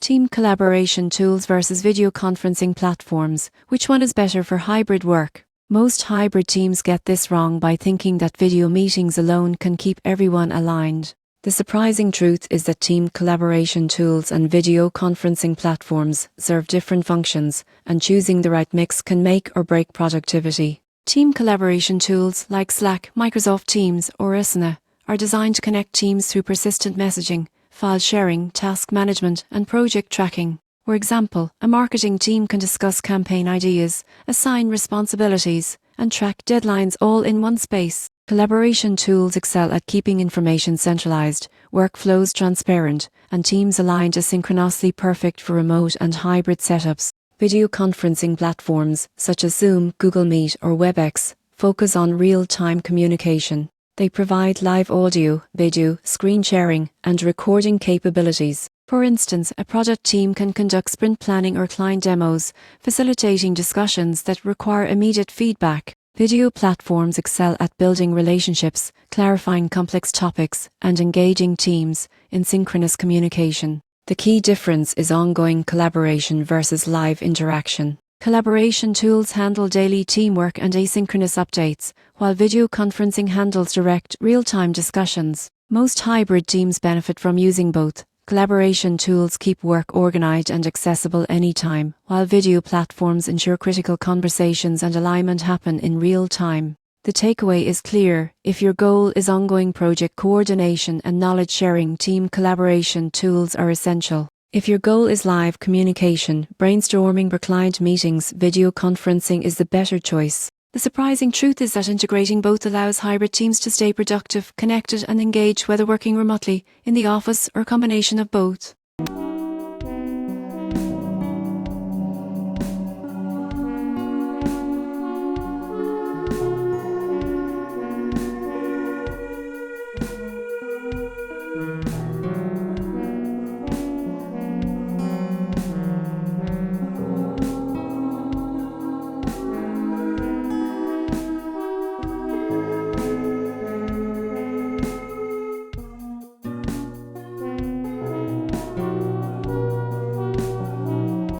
Team collaboration tools versus video conferencing platforms. Which one is better for hybrid work? Most hybrid teams get this wrong by thinking that video meetings alone can keep everyone aligned. The surprising truth is that team collaboration tools and video conferencing platforms serve different functions, and choosing the right mix can make or break productivity. Team collaboration tools like Slack, Microsoft Teams, or Asana are designed to connect teams through persistent messaging, file sharing, task management, and project tracking. For example, a marketing team can discuss campaign ideas, assign responsibilities, and track deadlines all in one space. Collaboration tools excel at keeping information centralized, workflows transparent, and teams aligned asynchronously, perfect for remote and hybrid setups. Video conferencing platforms, such as Zoom, Google Meet, or WebEx, focus on real-time communication. They provide live audio, video, screen sharing, and recording capabilities. For instance, a product team can conduct sprint planning or client demos, facilitating discussions that require immediate feedback. Video platforms excel at building relationships, clarifying complex topics, and engaging teams in synchronous communication. The key difference is ongoing collaboration versus live interaction. Collaboration tools handle daily teamwork and asynchronous updates, while video conferencing handles direct, real-time discussions. Most hybrid teams benefit from using both. Collaboration tools keep work organized and accessible anytime, while video platforms ensure critical conversations and alignment happen in real time. The takeaway is clear: if your goal is ongoing project coordination and knowledge sharing, team collaboration tools are essential. If your goal is live communication, brainstorming, or client meetings, video conferencing is the better choice. The surprising truth is that integrating both allows hybrid teams to stay productive, connected, and engaged, whether working remotely, in the office, or a combination of both.